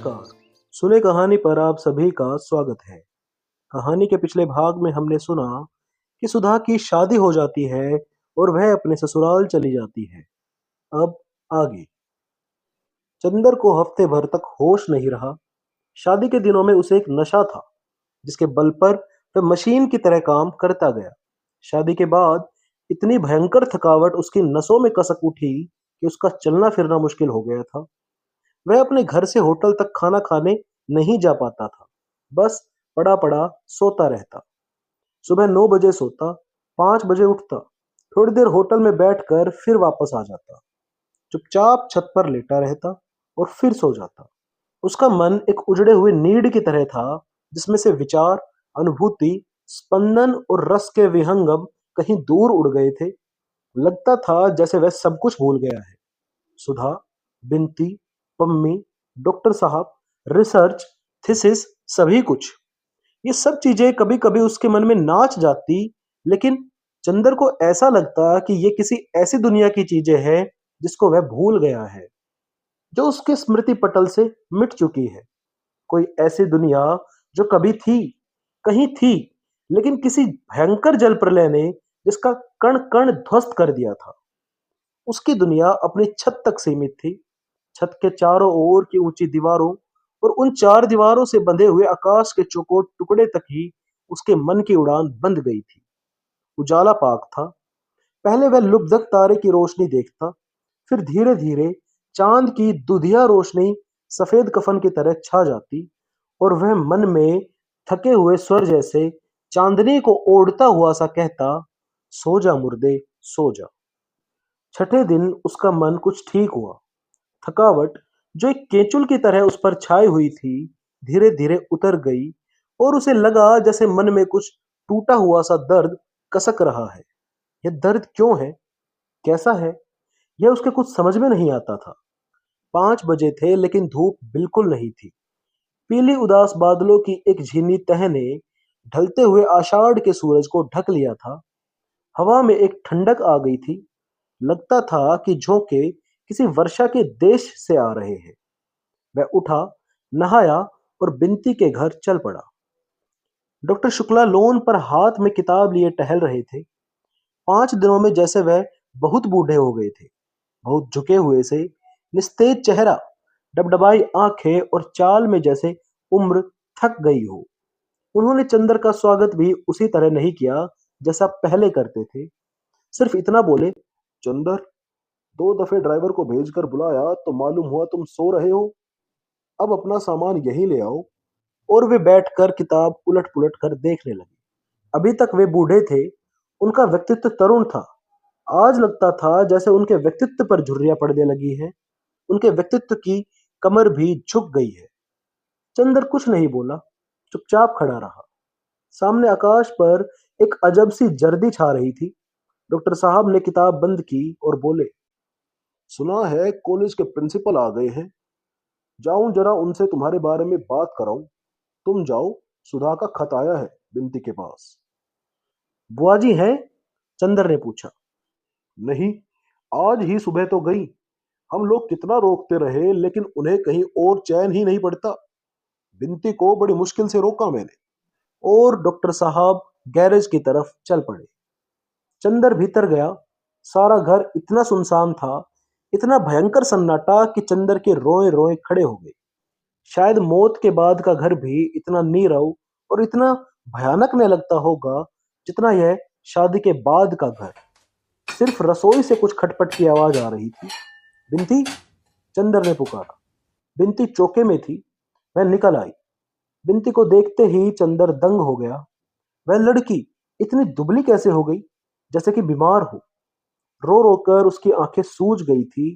नमस्कार। सुने कहानी पर आप सभी का स्वागत है। कहानी के पिछले भाग में हमने सुना कि सुधा की शादी हो जाती है और वह अपने ससुराल चली जाती है। अब आगे। चंदर को हफ्ते भर तक होश नहीं रहा। शादी के दिनों में उसे एक नशा था जिसके बल पर वह मशीन की तरह काम करता गया। शादी के बाद इतनी भयंकर थकावट उसकी नसों में कसक उठी कि उसका चलना फिरना मुश्किल हो गया था। वह अपने घर से होटल तक खाना खाने नहीं जा पाता था। बस पड़ा पड़ा सोता रहता। सुबह 9 बजे सोता, 5 बजे उठता, थोड़ी देर होटल में बैठकर फिर वापस आ जाता। चुपचाप छत पर लेटा रहता और फिर सो जाता। उसका मन एक उजड़े हुए नीड की तरह था जिसमें से विचार, अनुभूति, स्पंदन और रस के विहंगम कहीं दूर उड़ गए थे। लगता था जैसे वह सब कुछ भूल गया है। सुधा, बिनती, पम्मी, डॉक्टर साहब, रिसर्च, थीसिस, सभी कुछ। ये सब चीजें कभी कभी उसके मन में नाच जाती, लेकिन चंदर को ऐसा लगता कि ये किसी ऐसी दुनिया की चीजें हैं जिसको वह भूल गया है, जो उसके स्मृति पटल से मिट चुकी है। कोई ऐसी दुनिया जो कभी थी, कहीं थी, लेकिन किसी भयंकर जल प्रलय ने जिसका कण कण ध्वस्त कर दिया था। उसकी दुनिया अपनी छत तक सीमित थी। छत के चारों ओर की ऊंची दीवारों और उन चार दीवारों से बंधे हुए आकाश के चौकोर टुकड़े तक ही उसके मन की उड़ान बंद गई थी। उजाला पाक था। पहले वह लुब्धक तारे की रोशनी देखता, फिर धीरे धीरे चांद की दुधिया रोशनी सफेद कफन की तरह छा जाती और वह मन में थके हुए स्वर जैसे चांदनी को ओढ़ता हुआ सा कहता, सो जा मुर्दे, सो जा। छठे दिन उसका मन कुछ ठीक हुआ। थकावट जो एक केंचुल की तरह उस पर छाई हुई थी, धीरे धीरे उतर गई और उसे लगा जैसे मन में कुछ टूटा हुआ सा दर्द कसक रहा है। यह दर्द क्यों है, कैसा है, यह उसके कुछ समझ में नहीं आता था। 5 बजे थे लेकिन धूप बिल्कुल नहीं थी। पीली उदास बादलों की एक झीनी तह ने ढलते हुए आषाढ़ के सूरज को ढक लिया था। हवा में एक ठंडक आ गई थी। लगता था कि झोंके किसी वर्षा के देश से आ रहे हैं। वह उठा, नहाया और बिनती के घर चल पड़ा। डॉक्टर शुक्ला लोन पर हाथ में किताब लिए टहल रहे थे। 5 दिनों में जैसे वह बहुत बूढ़े हो गए थे। बहुत झुके हुए से, निस्तेज चेहरा, डबडबाई आंखें और चाल में जैसे उम्र थक गई हो। उन्होंने चंदर का स्वागत भी उसी तरह नहीं किया जैसा पहले करते थे। सिर्फ इतना बोले, चंदर, 2 दफे ड्राइवर को भेजकर बुलाया तो मालूम हुआ तुम सो रहे हो। अब अपना सामान यहीं ले आओ। और वे बैठकर किताब उलट पुलट कर देखने लगे। अभी तक वे बूढ़े थे, उनका व्यक्तित्व तरुण था। आज लगता था जैसे उनके व्यक्तित्व पर झुर्रियां पड़ने लगी हैं। उनके व्यक्तित्व की कमर भी झुक गई है। चंदर कुछ नहीं बोला, चुपचाप खड़ा रहा। सामने आकाश पर एक अजब सी जर्दी छा रही थी। डॉक्टर साहब ने किताब बंद की और बोले, सुना है कॉलेज के प्रिंसिपल आ गए हैं। जाऊं जरा उनसे तुम्हारे बारे में बात कराऊं। तुम जाओ, सुधा का खत आया है बिनती के पास। बुआ जी हैं? चंदर ने पूछा। नहीं, आज ही सुबह तो गई। हम लोग कितना रोकते रहे लेकिन उन्हें कहीं और चैन ही नहीं पड़ता। बिनती को बड़ी मुश्किल से रोका मैंने। और डॉक्टर साहब गैरेज की तरफ चल पड़े। चंदर भीतर गया। सारा घर इतना सुनसान था, इतना भयंकर सन्नाटा कि चंदर के रोए रोए खड़े हो गए। शायद मौत के बाद का घर भी इतना नीरव और इतना भयानक न लगता होगा जितना यह शादी के बाद का घर। सिर्फ रसोई से कुछ खटपट की आवाज आ रही थी। बिनती, चंदर ने पुकारा। बिनती चौके में थी। वह निकल आई। बिनती को देखते ही चंदर दंग हो गया। वह लड़की इतनी दुबली कैसे हो गई, जैसे कि बीमार हो। रो रोकर उसकी आंखें सूज गई थी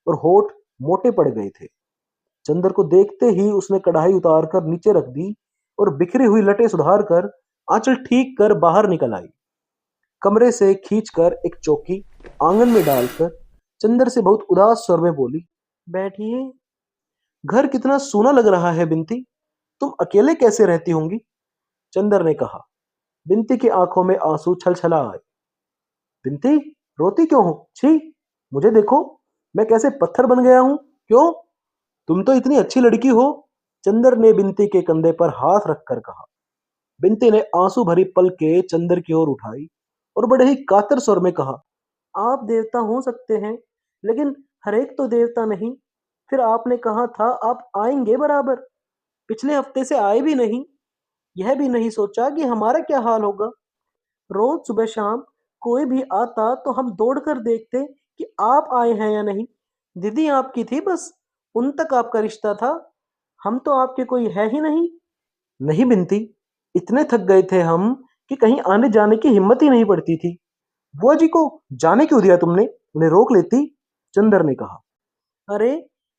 और होठ मोटे पड़ गए थे। चंदर को देखते ही उसने कढ़ाई उतार कर नीचे रख दी और बिखरी हुई लटें सुधार कर आंचल ठीक कर बाहर निकल आई। कमरे से खींचकर एक चौकी आंगन में डालकर चंदर से बहुत उदास स्वर में बोली, बैठिए। घर कितना सूना लग रहा है बिनती। तुम अकेले कैसे रहती होंगी? चंदर ने कहा। बिनती की आंखों में आंसू छलछला आए। बिनती, रोती क्यों हो? छी, मुझे देखो, मैं कैसे पत्थर बन गया हूं। क्यों? तुम तो इतनी अच्छी लड़की हो। चंदर ने बिंती के कंधे पर हाथ रखकर कहा। बिंती ने आंसू भरी पलकें चंदर की ओर उठाई और बड़े ही कातर स्वर में कहा, आप देवता हो सकते हैं, लेकिन हर एक तो देवता नहीं। फिर आपने कहा था आप आएंगे बराबर, पिछले हफ्ते से आए भी नहीं। यह भी नहीं सोचा कि हमारा क्या हाल होगा। रोज सुबह शाम कोई भी आता तो हम दौड़कर देखते कि आप आए हैं या नहीं। दीदी आपकी थी बस, उन तक आपका रिश्ता था। हम तो आपके कोई है ही नहीं। नहीं बिनती, इतने थक गए थे हम कि कहीं आने जाने की हिम्मत ही नहीं पड़ती थी। बुआ जी को जाने क्यों दिया तुमने? उन्हें रोक लेती, चंदर ने कहा। अरे,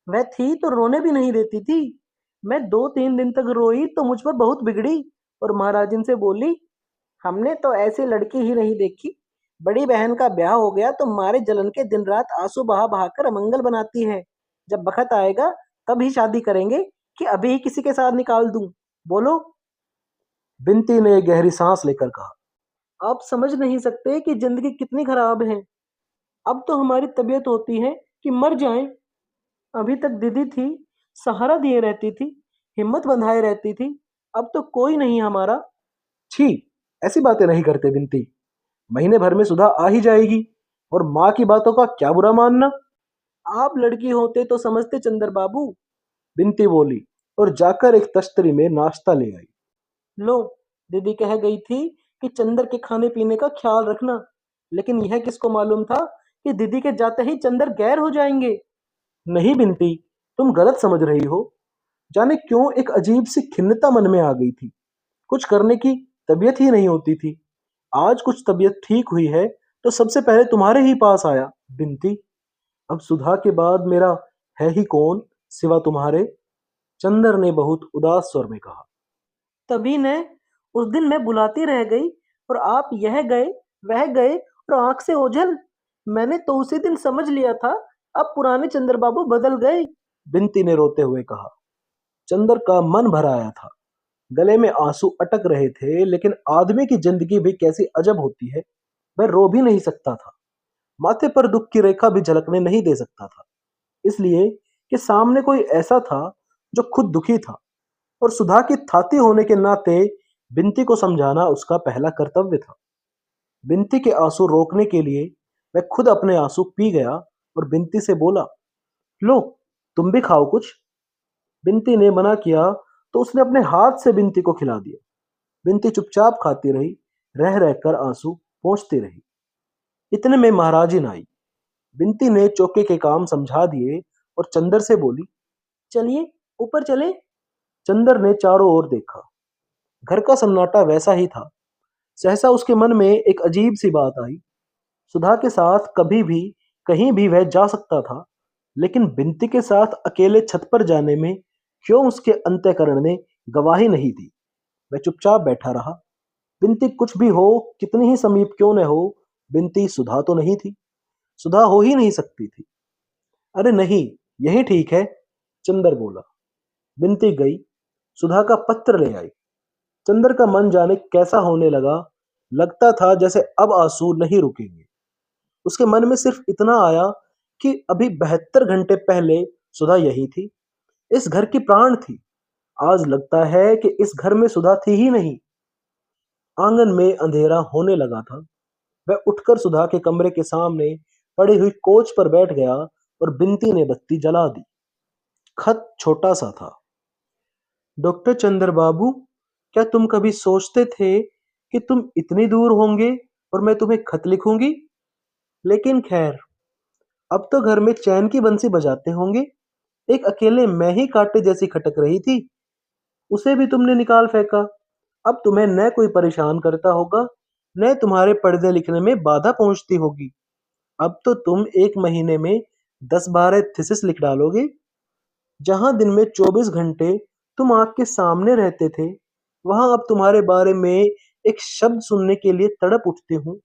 वह थी तो रोने भी नहीं देती थी। मैं 2-3 दिन तक रोई तो मुझ पर बहुत बिगड़ी और महाराजन से बोली, हमने तो ऐसी लड़की ही नहीं देखी। बड़ी बहन का ब्याह हो गया तो मारे जलन के दिन रात आंसू बहा बहा कर अमंगल बनाती है। जब बखत आएगा तब ही शादी करेंगे कि अभी ही किसी के साथ निकाल दूं? बोलो। बिनती ने गहरी सांस लेकर कहा, आप समझ नहीं सकते कि जिंदगी कितनी खराब है। अब तो हमारी तबीयत होती है कि मर जाएं। अभी तक दीदी थी, सहारा दिए रहती थी, हिम्मत बंधाए रहती थी। अब तो कोई नहीं हमारा। छी, ऐसी बातें नहीं करते बिनती। महीने भर में सुधा आ ही जाएगी, और माँ की बातों का क्या बुरा मानना। आप लड़की होते तो समझते चंदर बाबू, बिनती बोली और जाकर एक तश्तरी में नाश्ता ले आई। लो, दीदी कह गई थी कि चंदर के खाने पीने का ख्याल रखना, लेकिन यह किसको मालूम था कि दीदी के जाते ही चंदर गैर हो जाएंगे। नहीं बिनती, तुम गलत समझ रही हो। जाने क्यों एक अजीब सी खिन्नता मन में आ गई थी। कुछ करने की तबीयत ही नहीं होती थी। आज कुछ तबीयत ठीक हुई है तो सबसे पहले तुम्हारे ही पास आया बिनती। अब सुधा के बाद मेरा है ही कौन सिवा तुम्हारे? चंदर ने बहुत उदास स्वर में कहा। तभी ने उस दिन मैं बुलाती रह गई और आप यह गए वह गए और आंख से ओझल। मैंने तो उसी दिन समझ लिया था अब पुराने चंद्र बाबू बदल गए, बिनती ने रोते हुए कहा। चंदर का मन भर आया था, गले में आंसू अटक रहे थे, लेकिन आदमी की जिंदगी भी कैसी अजब होती है। वह रो भी नहीं सकता था, माथे पर दुख की रेखा भी झलकने नहीं दे सकता था, इसलिए कि सामने कोई ऐसा था जो खुद दुखी था, और सुधा की थाती होने के नाते बिनती को समझाना उसका पहला कर्तव्य था। बिनती के आंसू रोकने के लिए वह खुद अपने आंसू पी गया और बिनती से बोला, लो, तुम भी खाओ कुछ। बिनती ने मना किया तो उसने अपने हाथ से बिनती को खिला दिया। बिनती चुपचाप खाती रही, रह रहकर आंसू पोंछती रही। इतने में महाराजिन आई। बिनती ने चौके के काम समझा दिए और चंदर से बोली, चलिए ऊपर चले। चंदर ने चारों ओर देखा। घर का सन्नाटा वैसा ही था। सहसा उसके मन में एक अजीब सी बात आई। सुधा के साथ कभी भी कहीं भी वह जा सकता था, लेकिन बिनती के साथ अकेले छत पर जाने में क्यों उसके अंतःकरण ने गवाही नहीं दी। वह चुपचाप बैठा रहा। बिनती कुछ भी हो, कितनी ही समीप क्यों न हो, बिनती सुधा तो नहीं थी। सुधा हो ही नहीं सकती थी। अरे नहीं, यही ठीक है, चंदर बोला। बिनती गई, सुधा का पत्र ले आई। चंदर का मन जाने कैसा होने लगा। लगता था जैसे अब आंसू नहीं रुकेंगे। उसके मन में सिर्फ इतना आया कि अभी 72 घंटे पहले सुधा यही थी, इस घर की प्राण थी। आज लगता है कि इस घर में सुधा थी ही नहीं। आंगन में अंधेरा होने लगा था। वह उठकर सुधा के कमरे के सामने पड़ी हुई कोच पर बैठ गया और बिनती ने बत्ती जला दी। खत छोटा सा था। डॉक्टर चंद्र बाबू, क्या तुम कभी सोचते थे कि तुम इतनी दूर होंगे और मैं तुम्हें खत लिखूंगी? लेकिन खैर, अब तो घर में चैन की बंसी बजाते होंगे। एक अकेले मैं ही कांटे जैसी खटक रही थी, उसे भी तुमने निकाल फेंका। अब तुम्हें न कोई परेशान करता होगा, न तुम्हारे पढ़ने लिखने में बाधा पहुंचती होगी। अब तो तुम 1 महीने में 10-12 थीसिस लिख डालोगे। जहां दिन में 24 घंटे तुम आँख के सामने रहते थे, वहां अब तुम्हारे बारे में एक शब्द सुनने के लिए तड़प उठती हूँ।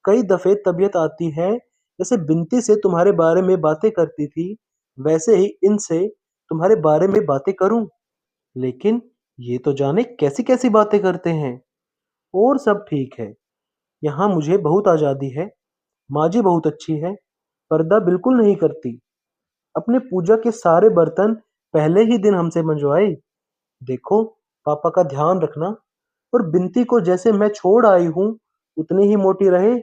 कई दफे तबीयत आती है, जैसे बिनती से तुम्हारे बारे में बातें करती थी, वैसे ही इनसे तुम्हारे बारे में बातें करूं। लेकिन ये तो जाने कैसी कैसी बातें करते हैं। और सब ठीक है, यहाँ मुझे बहुत आज़ादी है। माँ जी बहुत अच्छी है, पर्दा बिल्कुल नहीं करती। अपने पूजा के सारे बर्तन पहले ही दिन हमसे मंजवाई। देखो, पापा का ध्यान रखना। और बिनती को जैसे मैं छोड़ आई हूँ, उतनी ही मोटी रहे।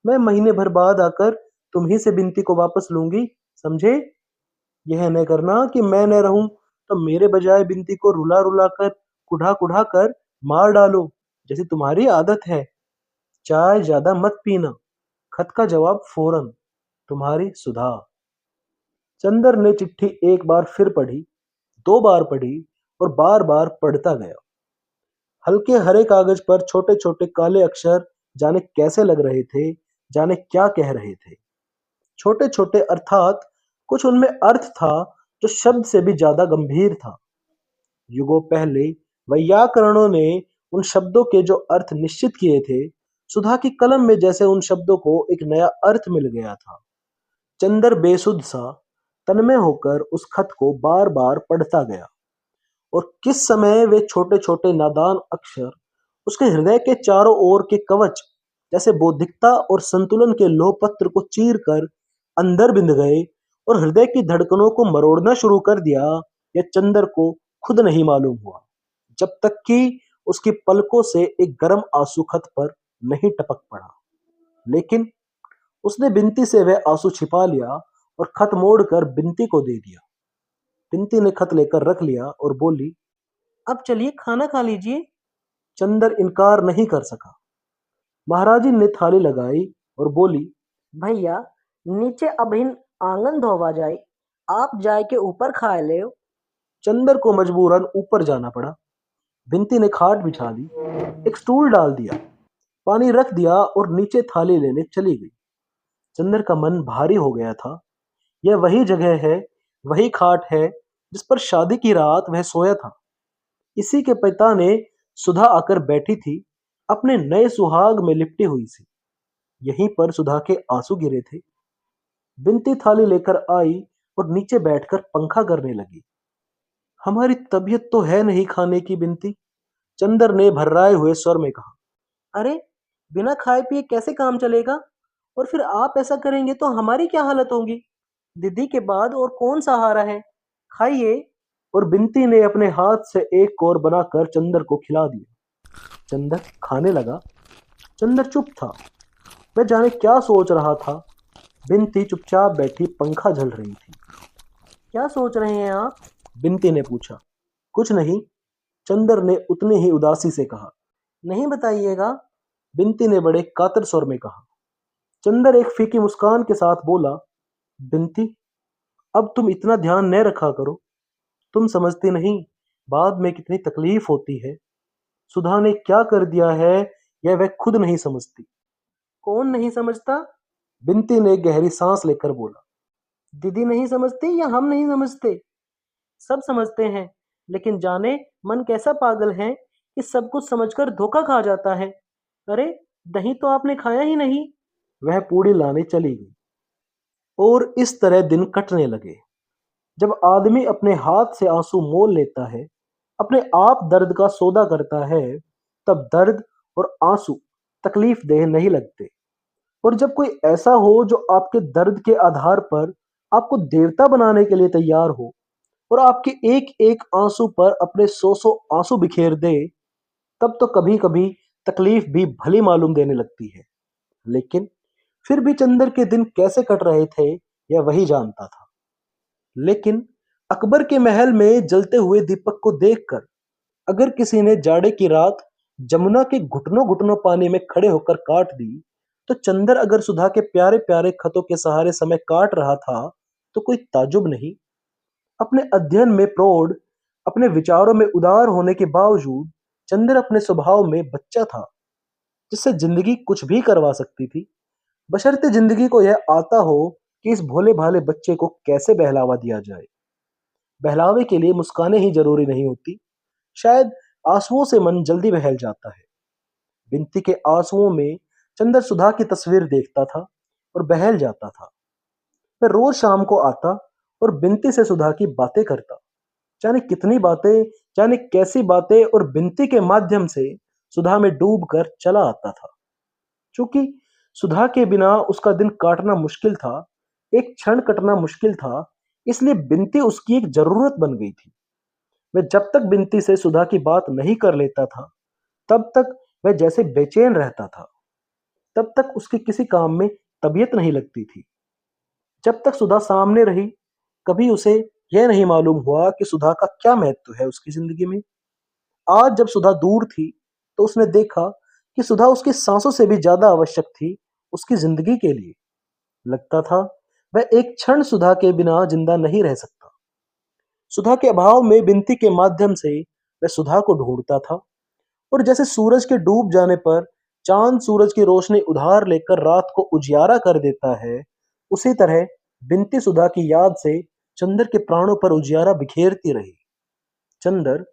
मैं महीने भर बाद आकर तुम्ही से बिनती को वापस लूंगी, समझे? यह न करना कि मैं न रहूं तो मेरे बजाय बिनती को रुला रुला कर, कुढ़ा कुढ़ा कर मार डालो, जैसी तुम्हारी आदत है। चाय ज्यादा मत पीना। खत का जवाब फौरन। तुम्हारी सुधा। चंदर ने चिट्ठी एक बार फिर पढ़ी, दो बार पढ़ी, और बार बार पढ़ता गया। हल्के हरे कागज पर छोटे छोटे काले अक्षर जाने कैसे लग रहे थे, जाने क्या कह रहे थे। छोटे छोटे अर्थात कुछ उनमें अर्थ था जो शब्द से भी ज्यादा गंभीर था। युगों पहले वैयाकरणों ने उन शब्दों के जो अर्थ निश्चित किए थे, सुधा की कलम में जैसे उन शब्दों को एक नया अर्थ मिल गया था। चंदर बेसुध सा तन्मय होकर उस खत को बार बार पढ़ता गया। और किस समय वे छोटे छोटे नादान अक्षर उसके हृदय के चारों ओर के कवच जैसे बौद्धिकता और संतुलन के लोह पत्र को चीर कर अंदर बिंध गए और हृदय की धड़कनों को मरोड़ना शुरू कर दिया, यह चंदर को खुद नहीं मालूम हुआ, जब तक कि उसकी पलकों से एक गर्म आंसू खत पर नहीं टपक पड़ा। लेकिन उसने बिनती से वह आंसू छिपा लिया और खत मोड़कर बिनती को दे दिया। बिनती ने खत लेकर रख लिया और बोली, अब चलिए खाना खा लीजिए। चंदर इनकार नहीं कर सका। महाराजी ने थाली लगाई और बोली, भैया, नीचे अभिन आंगन धोवा जाए, आप जाय के ऊपर खाए ले। चंदर को मजबूरन ऊपर जाना पड़ा। बिनती ने खाट बिछा दी, एक स्टूल डाल दिया, पानी रख दिया और नीचे थाली लेने चली गई। चंदर का मन भारी हो गया था। यह वही जगह है, वही खाट है जिस पर शादी की रात वह सोया था। इसी के पिता ने सुधा आकर बैठी थी, अपने नए सुहाग में लिपटी हुई सी। यहीं पर सुधा के आंसू गिरे थे। बिनती थाली लेकर आई और नीचे बैठकर पंखा करने लगी। हमारी तबीयत तो है नहीं खाने की बिनती, चंदर ने भर्राए हुए स्वर में कहा। अरे, बिना खाए पिए कैसे काम चलेगा? और फिर आप ऐसा करेंगे तो हमारी क्या हालत होगी? दीदी के बाद और कौन सहारा है? खाइए। और बिनती ने अपने हाथ से एक कोर बनाकर चंदर को खिला दिया। चंदर खाने लगा। चंदर चुप था। वह जाने क्या सोच रहा था। बिनती चुपचाप बैठी पंखा झल रही थी। क्या सोच रहे हैं आप? बिनती ने पूछा। कुछ नहीं, चंदर ने उतनी ही उदासी से कहा। नहीं बताइएगा। बिनती ने बड़े कातर स्वर में कहा। चंदर एक फीकी मुस्कान के साथ बोला, बिनती, अब तुम इतना ध्यान न रखा करो। तुम समझती नहीं बाद में कितनी तकलीफ होती है। सुधा ने क्या कर दिया है यह वह खुद नहीं समझती। कौन नहीं समझता? बिनती ने गहरी सांस लेकर बोला। दीदी नहीं समझती या हम नहीं समझते? सब समझते हैं, लेकिन जाने मन कैसा पागल है कि सब कुछ समझकर धोखा खा जाता है। अरे, दही तो आपने खाया ही नहीं। वह पूड़ी लाने चली गई और इस तरह दिन कटने लगे। जब आदमी अपने हाथ से आंसू मोल लेता है, अपने आप दर्द का सौदा करता है, तब दर्द और आंसू तकलीफ देह नहीं लगते। और जब कोई ऐसा हो जो आपके दर्द के आधार पर आपको देवता बनाने के लिए तैयार हो और आपके एक एक आंसू पर अपने सौ सौ आंसू बिखेर दे, तब तो कभी कभी तकलीफ भी भली मालूम देने लगती है। लेकिन फिर भी चंदर के दिन कैसे कट रहे थे यह वही जानता था। लेकिन अकबर के महल में जलते हुए दीपक को देखकर अगर किसी ने जाड़े की रात जमुना के घुटनों घुटनों पानी में खड़े होकर काट दी, तो चंदर अगर सुधा के प्यारे प्यारे खतों के सहारे समय काट रहा था तो कोई ताजुब नहीं। अपने अध्ययन में प्रौढ़, अपने विचारों में उदार होने के बावजूद चंदर अपने स्वभाव में बच्चा था, जिससे जिंदगी कुछ भी करवा सकती थी, बशर्ते जिंदगी को यह आता हो कि इस भोले भाले बच्चे को कैसे बहलावा दिया जाए। बहलावे के लिए मुस्काने ही जरूरी नहीं होती, शायद आंसुओं से मन जल्दी बहल जाता है। बिनती के आंसुओं में चंदर सुधा की तस्वीर देखता था और बहल जाता था। मैं रोज शाम को आता और बिनती से सुधा की बातें करता, जाने कितनी बातें, जाने कैसी बातें, और बिनती के माध्यम से सुधा में डूब कर चला आता था। चूंकि सुधा के बिना उसका दिन काटना मुश्किल था, एक क्षण कटना मुश्किल था, इसलिए बिनती उसकी एक जरूरत बन गई थी। वह जब तक बिनती से सुधा की बात नहीं कर लेता था, तब तक वह जैसे बेचैन रहता था। तब तक उसकी किसी काम में तबीयत नहीं लगती थी। जब तक सुधा सामने रही, कभी उसे यह नहीं मालूम हुआ कि सुधा का क्या महत्व है उसकी जिंदगी में। आज जब सुधा दूर थी, तो उसने देखा कि सुधा उसकी सांसों से भी ज्यादा आवश्यक थी उसकी जिंदगी के लिए। लगता था वह एक क्षण सुधा के बिना जिंदा नहीं रह सकता। सुधा के अभाव में बिनती के माध्यम से वह सुधा को ढूंढता था, और जैसे सूरज के डूब जाने पर चांद सूरज की रोशनी उधार लेकर रात को उजियारा कर देता है, उसी तरह बिनती सुधा की याद से चंदर के प्राणों पर उजियारा बिखेरती रही। चंदर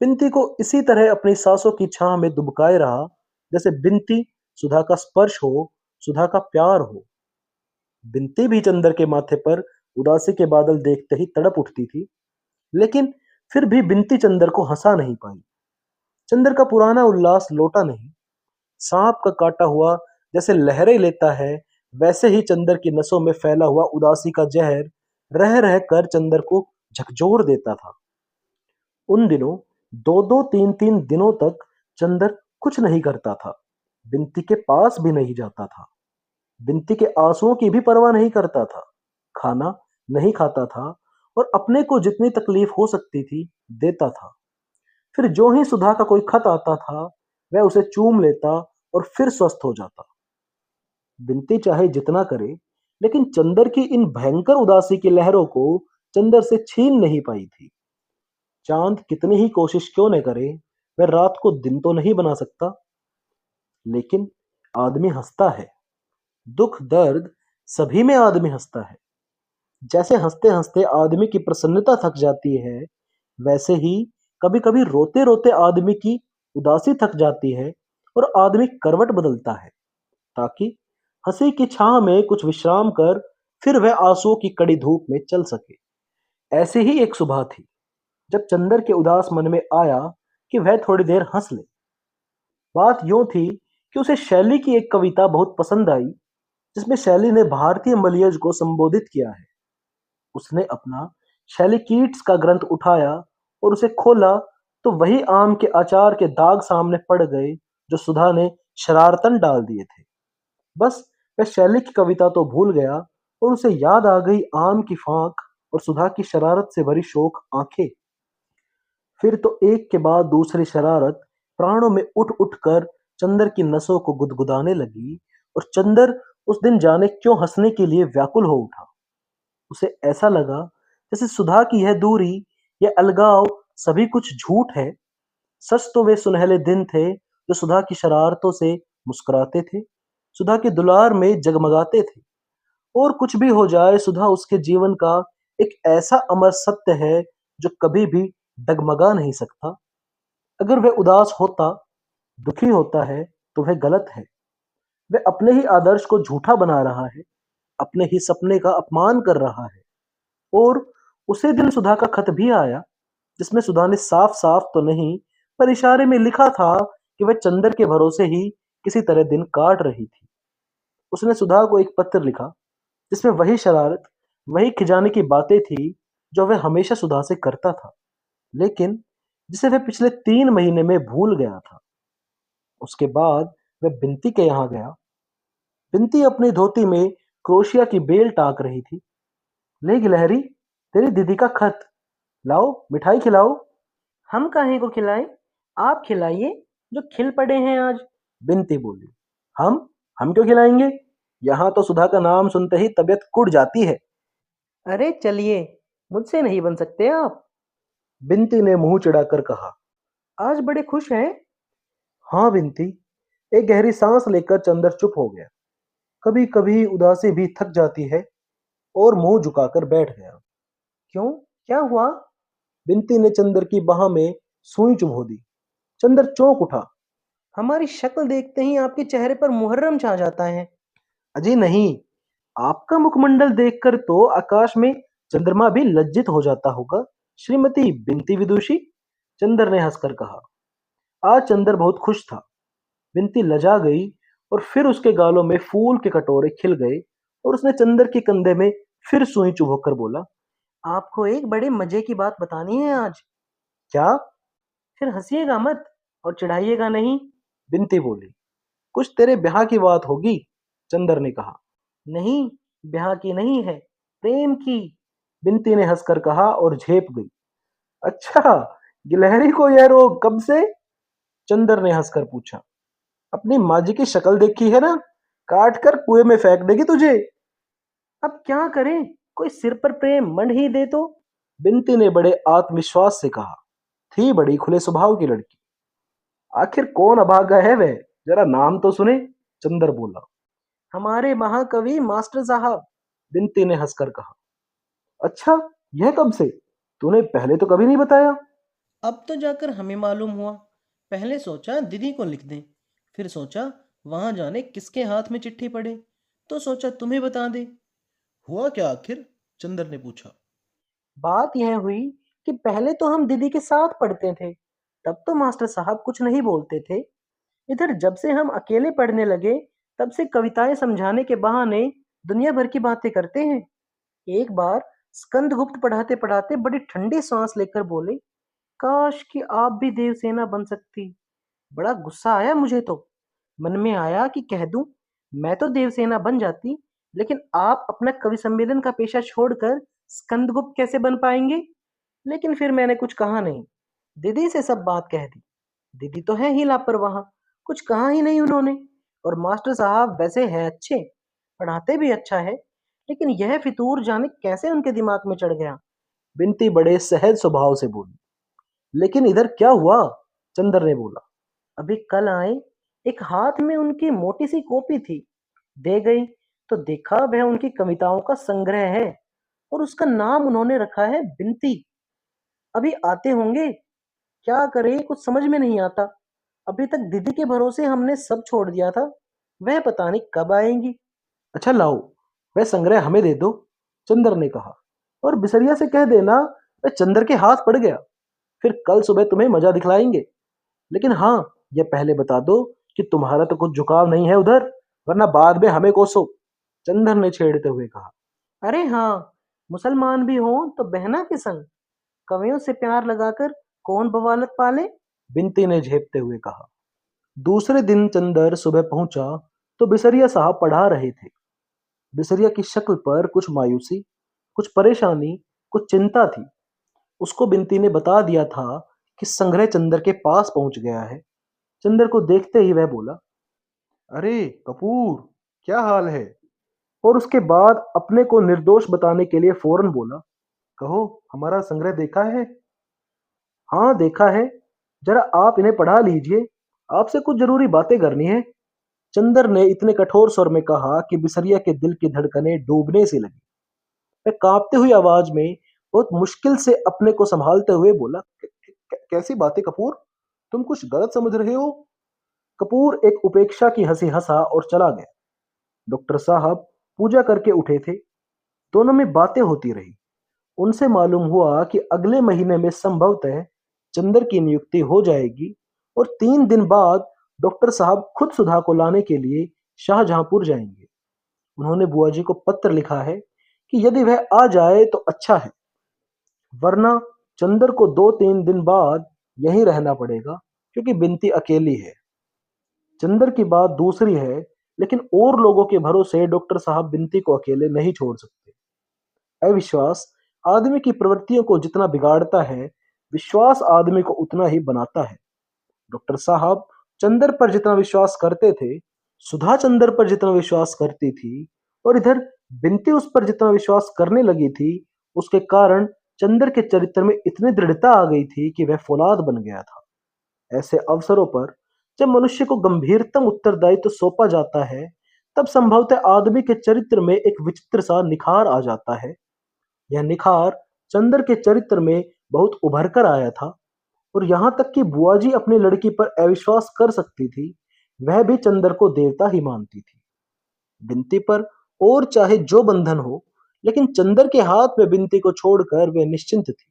बिनती को इसी तरह अपनी सांसों की छां में दुबकाए रहा, जैसे बिनती सुधा का स्पर्श हो, सुधा का प्यार हो। बिनती भी चंदर के माथे पर उदासी के बादल देखते ही तड़प उठती थी, लेकिन फिर भी बिनती चंदर को हंसा नहीं पाई। चंदर का पुराना उल्लास लौटा नहीं। सांप का काटा हुआ जैसे लहरें लेता है, वैसे ही चंदर की नसों में फैला हुआ उदासी का जहर रह रह कर चंदर को झकझोर देता था। उन दिनों दो दो तीन तीन दिनों तक चंदर कुछ नहीं करता था, बिनती के पास भी नहीं जाता था, बिनती के आंसुओं की भी परवाह नहीं करता था, खाना नहीं खाता था, और अपने को जितनी तकलीफ हो सकती थी देता था। फिर जो ही सुधा का कोई खत आता था, वह उसे चूम लेता और फिर स्वस्थ हो जाता। बिनती चाहे जितना करे, लेकिन चंदर की इन भयंकर उदासी की लहरों को चंदर से छीन नहीं पाई थी। चांद कितनी ही कोशिश क्यों न करे, वह रात को दिन तो नहीं बना सकता। लेकिन आदमी हंसता है, दुख दर्द सभी में आदमी हंसता है। जैसे हंसते हंसते आदमी की प्रसन्नता थक जाती है, वैसे ही कभी कभी रोते रोते आदमी की उदासी थक जाती है, और आदमी करवट बदलता है ताकि हंसी की छां में कुछ विश्राम कर फिर वह आंसुओं की कड़ी धूप में चल सके। ऐसी ही एक सुबह थी, जब चंदर के उदास मन में आया कि वह थोड़ी देर हंस ले। बात यूं थी कि उसे शैली की एक कविता बहुत पसंद आई, जिसमें शैली ने भारतीय मलयज को संबोधित किया है। उसने अपना शैली कीट्स का ग्रंथ उठाया और उसे खोला, तो वही आम के अचार के दाग सामने पड़ गए जो सुधा ने शरारतन डाल दिए थे। बस वह शैली की कविता तो भूल गया, और उसे याद आ गई आम की फांक और सुधा की शरारत से भरी शोक आंखें। फिर तो एक के बाद दूसरी शरारत प्राणों में उठ उठ कर चंदर की नसों को गुदगुदाने लगी, और चंदर उस दिन जाने क्यों हंसने के लिए व्याकुल हो उठा। उसे ऐसा लगा जैसे सुधा की यह दूरी, यह अलगाव सभी कुछ झूठ है। सच तो वे सुनहले दिन थे जो सुधा की शरारतों से मुस्कुराते थे, सुधा के दुलार में जगमगाते थे। और कुछ भी हो जाए, सुधा उसके जीवन का एक ऐसा अमर सत्य है जो कभी भी डगमगा नहीं सकता। अगर वह उदास होता, दुखी होता है, तो वह गलत है। वह अपने ही आदर्श को झूठा बना रहा है, अपने ही सपने का अपमान कर रहा है। और उसी दिन सुधा का खत भी आया, जिसमें सुधा ने साफ साफ तो नहीं, पर इशारे में लिखा था कि वह चंदर के भरोसे ही किसी तरह दिन काट रही थी। उसने सुधा को एक पत्र लिखा, जिसमें वही शरारत, वही खिजाने की बातें थी जो वह हमेशा सुधा से करता था, लेकिन जिसे वह पिछले 3 महीने में भूल गया था। उसके बाद वह बिनती के यहाँ गया। बिनती अपनी धोती में क्रोशिया की बेल टाक रही थी। ले गिलहरी, तेरी दीदी का खत। लाओ मिठाई खिलाओ। हम काहे को खिलाएं? आप खिलाइए, जो खिल पड़े हैं आज। बिनती बोली। हम क्यों खिलाएंगे? यहाँ तो सुधा का नाम सुनते ही तबीयत कुड़ जाती है। अरे चलिए, मुझसे नहीं बन सकते आप। बिनती ने मुंह चिढ़ाकर कहा। आज बड़े खुश हैं। हाँ बिनती। एक गहरी सांस लेकर चंदर चुप हो गया। कभी कभी उदासी भी थक जाती है, और मुंह झुकाकर बैठ गया। क्यों, क्या हुआ? बिनती ने चंदर की बाह में सुई चुभो दी। चंदर चौंक उठा। हमारी शक्ल देखते ही आपके चेहरे पर मुहर्रम छा जाता है। अजी नहीं, आपका मुखमंडल देखकर तो आकाश में चंद्रमा भी लज्जित हो जाता होगा, श्रीमती बिनती विदुषी। चंदर ने हंसकर कहा। आज चंदर बहुत खुश था। बिनती लजा गई, और फिर उसके गालों में फूल के कटोरे खिल गए, और उसने चंदर के कंधे में फिर सुई चुभोकर बोला, आपको एक बड़े मजे की बात बतानी है आज। क्या? फिर हंसिएगा मत और चिढ़ाइएगा नहीं। बिनती बोली। कुछ तेरे ब्याह की बात होगी, चंदर ने कहा। नहीं, ब्याह की नहीं है, प्रेम की। बिनती ने हंसकर कहा और झेप गई। अच्छा, गिलहरी को यह रोग कब से? चंदर ने हंसकर पूछा। अपनी माँ जी की शक्ल देखी है ना, काट कर कुएं में फेंक देगी तुझे। अब क्या करें, कोई सिर पर प्रेम मंड ही दे तो। बिनती ने बड़े आत्मविश्वास से कहा। थी बड़ी खुले स्वभाव की लड़की। आखिर कौन अभागा है वह, जरा नाम तो सुने, चंदर बोला। हमारे महाकवि मास्टर साहब। बिनती ने हंसकर कहा। अच्छा, यह कब से? तूने पहले तो कभी नहीं बताया। अब तो जाकर हमें मालूम हुआ। पहले सोचा दीदी को लिख दें, फिर सोचा वहां जाने किसके हाथ में चिट्ठी पड़े, तो सोचा तुम्हें बता दे। हुआ क्या आखिर? चंदर ने पूछा। बात यह हुई कि पहले तो हम दीदी के साथ पढ़ते थे, तब तो मास्टर साहब कुछ नहीं बोलते थे। इधर जब से हम अकेले पढ़ने लगे, तब से कविताएं समझाने के बहाने दुनिया भर की बातें करते हैं। एक बार स्कंदगुप्त पढ़ाते पढ़ाते बड़ी ठंडी सांस लेकर बोले, काश कि आप भी देवसेना बन सकती। बड़ा गुस्सा आया मुझे तो। मन में आया कि कह दूं, मैं तो देवसेना बन जाती, लेकिन आप अपना कवि सम्मेलन का पेशा छोड़कर स्कंदगुप्त कैसे बन पाएंगे। लेकिन फिर मैंने कुछ कहा नहीं, दीदी से सब बात कह दी। दीदी तो है ही लापरवाह, कुछ कहा ही नहीं उन्होंने। और मास्टर साहब वैसे हैं अच्छे, पढ़ाते भी अच्छा है, लेकिन यह फितूर जाने कैसे उनके दिमाग में चढ़ गया। बिनती बड़े सहज स्वभाव से बोली। लेकिन इधर क्या हुआ? चंदर ने बोला। अभी कल आए, एक हाथ में उनकी मोटी सी कॉपी थी, दे गई तो देखा वह उनकी कविताओं का संग्रह है, और उसका नाम उन्होंने रखा है बिनती। अभी आते होंगे, क्या करें कुछ समझ में नहीं आता। अभी तक दीदी के भरोसे हमने सब छोड़ दिया था, वह पता नहीं कब आएंगी। अच्छा लाओ, वह संग्रह हमें दे दो, चंदर ने कहा। और बिसरिया से कह देना वह चंदर के हाथ पड़ गया। फिर कल सुबह तुम्हें मजा दिखलाएंगे। लेकिन हाँ, यह पहले बता दो कि तुम्हारा तो कुछ झुकाव नहीं है उधर, वरना बाद में हमें कोसो, चंदर ने छेड़ते हुए कहा। अरे हाँ, मुसलमान भी हो तो बहना के संग, कवियों से प्यार लगाकर कौन बवालत पाले। बिनती ने झेपते हुए कहा। दूसरे दिन चंदर सुबह पहुंचा तो बिसरिया साहब पढ़ा रहे थे। बिसरिया की शक्ल पर कुछ मायूसी, कुछ परेशानी, कुछ चिंता थी। उसको बिनती ने बता दिया था कि संग्रह चंदर के पास पहुंच गया है। चंदर को देखते ही वह बोला, अरे कपूर, क्या हाल है? और उसके बाद अपने को निर्दोष बताने के लिए फौरन बोला, कहो, हमारा संग्रह देखा है? हाँ देखा है, जरा आप इन्हें पढ़ा लीजिए, आपसे कुछ जरूरी बातें करनी है। चंदर ने इतने कठोर स्वर में कहा कि बिसरिया के दिल की धड़कनें डूबने सी लगी। वह कांपती हुई आवाज में बहुत मुश्किल से अपने को संभालते हुए बोला, कैसी बातें कपूर? तुम कुछ गलत समझ रहे हो। कपूर एक उपेक्षा की हंसी हंसा और चला गया। डॉक्टर साहब पूजा करके उठे थे। दोनों में बातें होती रही। उनसे मालूम हुआ कि अगले महीने में संभवतः चंदर की नियुक्ति हो जाएगी और 3 दिन बाद डॉक्टर साहब खुद सुधा को लाने के लिए शाहजहांपुर जाएंगे। उन्होंने बुआ जी को पत्र लिखा है कि यदि वह आ जाए तो अच्छा है, वरना चंदर को 2-3 दिन बाद यहीं रहना पड़ेगा, क्योंकि बिनती अकेली है। चंदर की बात दूसरी है, लेकिन और लोगों के भरोसे डॉक्टर साहब बिनती को अकेले नहीं छोड़ सकते। अविश्वास आदमी की प्रवृत्तियों को जितना बिगाड़ता है, विश्वास आदमी को उतना ही बनाता है। डॉक्टर साहब चंदर पर जितना विश्वास करते थे, सुधा चंदर पर जितना विश्वास करती थी, और इधर बिनती उस पर जितना विश्वास करने लगी थी, उसके कारण चंदर के चरित्र में इतनी दृढ़ता आ गई थी कि वह फौलाद बन गया था। ऐसे अवसरों पर जब मनुष्य को गंभीरतम उत्तरदायित्व सौंपा जाता है, तब संभवतः आदमी के चरित्र में एक विचित्र सा निखार आ जाता है। यह निखार चंदर के चरित्र में बहुत उभर कर आया था, और यहां तक कि बुआ जी अपनी लड़की पर अविश्वास कर सकती थी, वह भी चंदर को देवता ही मानती थी। बिनती पर और चाहे जो बंधन हो, लेकिन चंदर के हाथ में बिनती को छोड़कर वे निश्चिंत थी।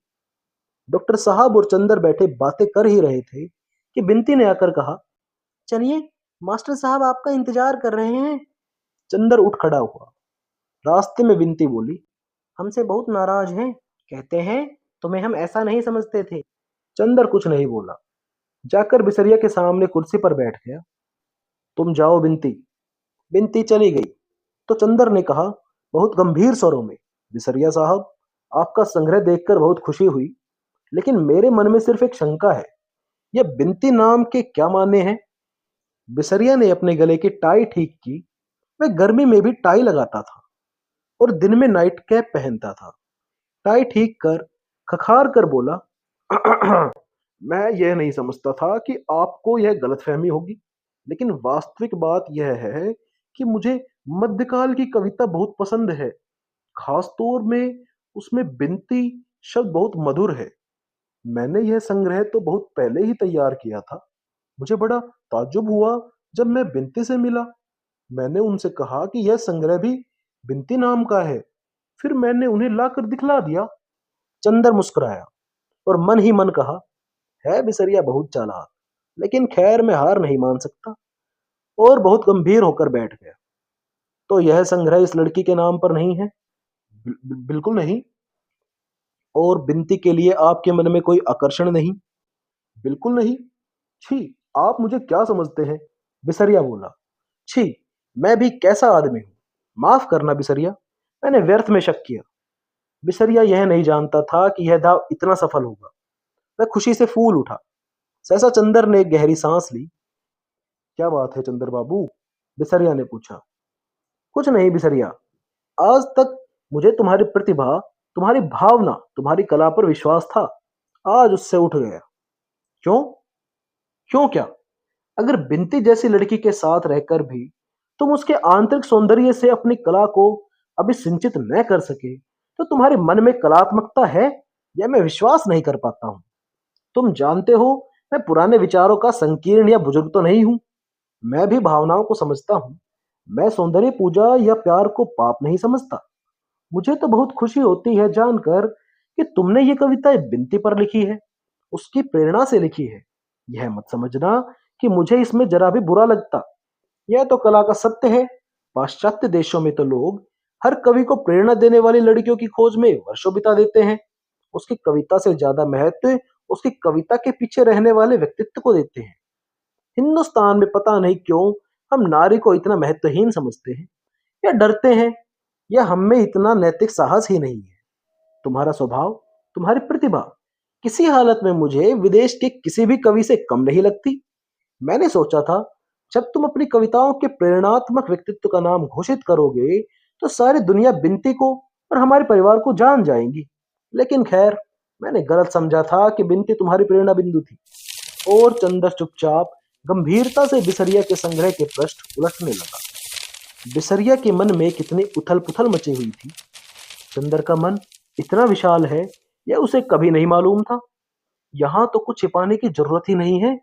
डॉक्टर साहब और चंदर बैठे बातें कर ही रहे थे कि बिनती ने आकर कहा, चलिए, मास्टर साहब आपका इंतजार कर रहे हैं। चंदर उठ खड़ा हुआ। रास्ते में बिनती बोली, हमसे बहुत नाराज हैं। कहते हैं तुम्हें हम ऐसा नहीं समझते थे। चंदर कुछ नहीं बोला, जाकर बिसरिया के सामने कुर्सी पर बैठ गया। तुम जाओ बिनती। बिनती चली गई तो चंदर ने कहा बहुत गंभीर स्वरों में, बिसरिया साहब, आपका संग्रह देखकर बहुत खुशी हुई, लेकिन मेरे मन में सिर्फ एक शंका है। यह बिनती नाम के क्या माने हैं? बिसरिया ने अपने गले की टाई ठीक की। वह गर्मी में भी टाई लगाता था और दिन में नाइट कैप पहनता था। टाई ठीक कर खखार कर बोला, मैं यह नहीं समझता था कि आपको यह गलतफहमी होगी, लेकिन वास्तविक बात यह है कि मुझे मध्यकाल की कविता बहुत पसंद है। खास तौर में उसमें बिनती शब्द बहुत मधुर है। मैंने यह संग्रह तो बहुत पहले ही तैयार किया था। मुझे बड़ा ताज्जुब हुआ जब मैं बिनती से मिला। मैंने उनसे कहा कि यह संग्रह भी बिनती नाम का है। फिर मैंने उन्हें लाकर दिखला दिया। चंदर मुस्कुराया और मन ही मन कहा, है बिसरिया बहुत चालाक, लेकिन खैर मैं हार नहीं मान सकता। और बहुत गंभीर होकर बैठ गया। तो यह संग्रह इस लड़की के नाम पर नहीं है? बिल्कुल नहीं। और बिनती के लिए आपके मन में कोई आकर्षण नहीं? बिल्कुल नहीं। छी, आप मुझे क्या समझते हैं? बिसरिया बोला। छी, मैं भी कैसा आदमी हूं। माफ करना बिसरिया, मैंने व्यर्थ में शक किया। बिसरिया यह नहीं जानता था कि यह दाव इतना सफल होगा। वह खुशी से फूल उठा। सहसा चंदर ने एक गहरी सांस ली। क्या बात है चंदर बाबू? बिसरिया ने पूछा। कुछ नहीं बिसरिया, आज तक मुझे तुम्हारी प्रतिभा, तुम्हारी भावना, तुम्हारी कला पर विश्वास था। आज उससे उठ गया। क्यों? क्यों क्या? अगर बिनती जैसी लड़की के साथ रहकर भी तुम उसके आंतरिक सौंदर्य से अपनी कला को अभी सिंचित न कर सके, तो तुम्हारे मन में कलात्मकता है, यह मैं विश्वास नहीं कर पाता हूं। तुम जानते हो, मैं पुराने विचारों का संकीर्ण या बुजुर्ग तो नहीं हूं। मैं भी भावनाओं को समझता हूं। मैं सौंदर्य पूजा या प्यार को पाप नहीं समझता। मुझे तो बहुत खुशी होती है जानकर कि तुमने ये कविता बिनती पर लिखी है, उसकी प्रेरणा से लिखी है। यह मत समझना कि मुझे इसमें जरा भी बुरा लगता। यह तो कला का सत्य है। पाश्चात्य देशों में तो लोग हर कवि को प्रेरणा देने वाली लड़कियों की खोज में वर्षों बिता देते हैं। उसकी कविता से ज्यादा महत्व उसकी कविता के पीछे रहने वाले व्यक्तित्व को देते हैं। हिंदुस्तान में पता नहीं क्यों हम नारी को इतना महत्वहीन समझते हैं, या डरते हैं, या हम में इतना नैतिक साहस ही नहीं है। तुम्हारा स्वभाव, तुम्हारी प्रतिभा किसी हालत में मुझे विदेश के किसी भी कवि से कम नहीं लगती। मैंने सोचा था, जब तुम अपनी कविताओं के प्रेरणात्मक व्यक्तित्व का नाम घोषित करोगे, तो सारी दुनिया बिनती को और हमारे परिवार को जान जाएंगी। लेकिन खैर, मैंने गलत समझा था कि बिनती तुम्हारी प्रेरणा बिंदु थी। और चंदर चुपचाप गंभीरता से बिसरिया के संग्रह के पृष्ठ उलटने लगा। बिसरिया के मन में कितनी उथल पुथल मची हुई थी। चंदर का मन इतना विशाल है, यह उसे कभी नहीं मालूम था। यहाँ तो कुछ छिपाने की जरूरत ही नहीं है।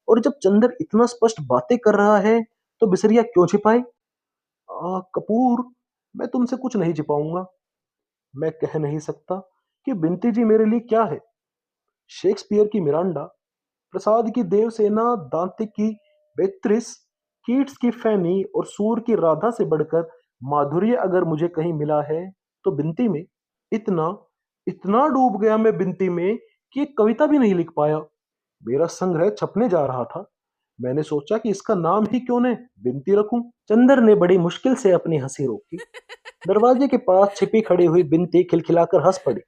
और जब चंदर इतना स्पष्ट बातें कर रहा है, तो बिसरिया क्यों छिपाए? कपूर, मैं तुमसे कुछ नहीं छिपाऊंगा। मैं कह नहीं सकता कि बिनती जी मेरे लिए क्या है। शेक्सपियर की मिरांडा, प्रसाद की देवसेना, दांते की बेत्रिस, कीट्स की फैनी और सूर की राधा से बढ़कर माधुर्य अगर मुझे कहीं मिला है, तो बिनती में। इतना इतना डूब गया मैं बिनती में कि एक कविता भी नहीं लिख पाया। मेरा संग्रह छपने जा रहा था। मैंने सोचा कि इसका नाम ही क्यों न बिनती रखूं। चंदर ने बड़ी मुश्किल से अपनी हंसी रोकी। दरवाजे के पास छिपी खड़ी हुई बिनती खिलखिलाकर हंस पड़ी।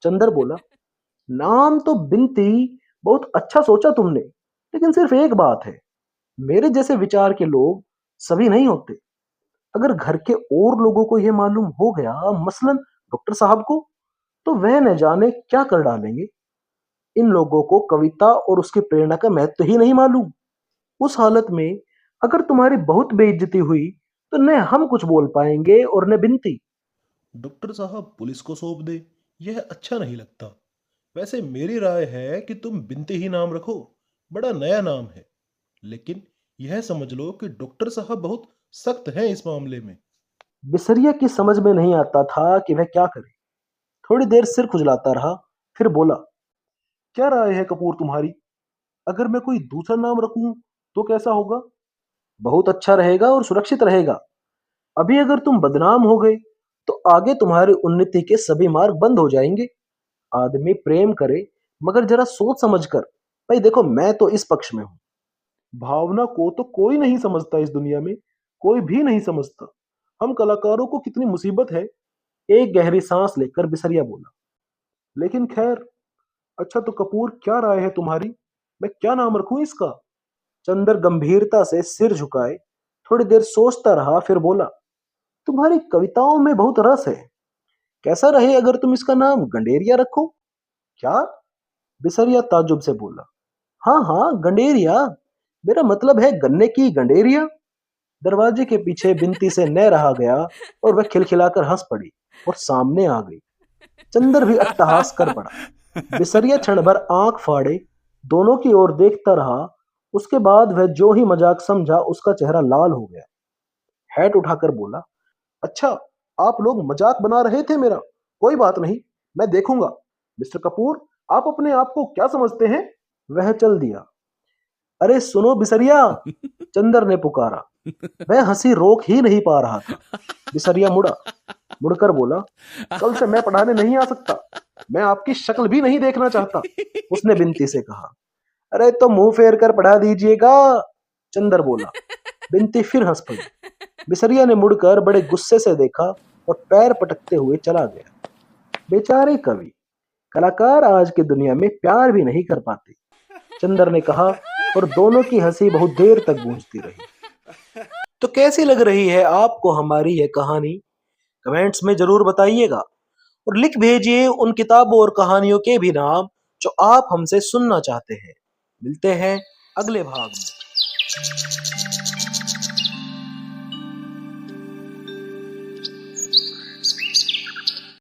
चंदर बोला, नाम तो बिनती बहुत अच्छा सोचा तुमने, लेकिन सिर्फ एक बात है, मेरे जैसे विचार के लोग सभी नहीं होते। अगर घर के और लोगों को यह मालूम हो गया, मसलन डॉक्टर साहब को, तो वह न जाने क्या कर डालेंगे। इन लोगों को कविता और उसकी प्रेरणा का महत्व ही नहीं मालूम। उस हालत में अगर तुम्हारी बहुत बेइज्जती हुई, तो न हम कुछ बोल पाएंगे और न बिनती। डॉक्टर साहब पुलिस को सौंप दे, यह अच्छा नहीं लगता। वैसे मेरी राय है कि तुम बिनती ही नाम रखो। बड़ा नया नाम है। लेकिन यह समझ लो कि डॉक्टर साहब बहुत सख्त हैं इस मामले में। बिसरिया की समझ में नहीं आता था कि वह क्या करे। थोड़ी देर सिर खुजलाता रहा, फिर बोला, क्या राय है कपूर तुम्हारी? अगर मैं कोई दूसरा नाम रखूं तो कैसा होगा? बहुत अच्छा रहेगा और सुरक्षित रहेगा। अभी अगर तुम बदनाम हो गए, तो आगे तुम्हारी उन्नति के सभी मार्ग बंद हो जाएंगे। आदमी प्रेम करे, मगर जरा सोच समझ कर। भाई देखो, मैं तो इस पक्ष में हूं। भावना को तो कोई नहीं समझता इस दुनिया में, कोई भी नहीं समझता। हम कलाकारों को कितनी मुसीबत है। एक गहरी सांस लेकर बिसरिया बोला। लेकिन खैर, अच्छा तो कपूर, क्या राय है तुम्हारी? मैं क्या नाम रखूं इसका? चंदर गंभीरता से सिर झुकाए थोड़ी देर सोचता रहा, फिर बोला, तुम्हारी कविताओं में बहुत रस है। कैसा रहे अगर तुम इसका नाम गंडेरिया रखो? क्या? बिसरिया ताज्जुब से बोला। हाँ हाँ, गंडेरिया। मेरा मतलब है गन्ने की गंडेरिया। दरवाजे के पीछे बिनती से न रहा गया और वह खिलखिलाकर हंस पड़ी और सामने आ गई। चंदर भी अट्टहास कर पड़ा। बिसरिया क्षण भर आंख फाड़े दोनों की ओर देखता रहा। उसके बाद वह जो ही मजाक समझा, उसका चेहरा लाल हो गया। हैट उठाकर बोला, अच्छा, आप लोग मजाक बना रहे थे मेरा। कोई बात नहीं, मैं देखूंगा। मिस्टर कपूर, आप अपने आप को क्या समझते हैं? वह चल दिया। अरे सुनो बिसरिया, चंदर ने पुकारा। वह हंसी रोक ही नहीं पा रहा था। बिसरिया मुड़ा, मुड़कर बोला, कल से मैं पढ़ाने नहीं आ सकता। मैं आपकी शक्ल भी नहीं देखना चाहता। उसने बिनती से कहा। अरे तो मुंह फेर कर पढ़ा दीजिएगा, चंदर बोला। बिनती फिर हंस पड़ी। बिसरिया ने मुड़कर बड़े गुस्से से देखा और पैर पटकते हुए चला गया। बेचारे कवि, कलाकार आज की दुनिया में प्यार भी नहीं कर पाते, चंदर ने कहा, और दोनों की हंसी बहुत देर तक गूंजती रही। तो कैसी लग रही है आपको हमारी यह कहानी? कमेंट्स में जरूर बताइएगा और लिख भेजिए उन किताबों और कहानियों के भी नाम जो आप हमसे सुनना चाहते हैं। मिलते हैं अगले भाग में।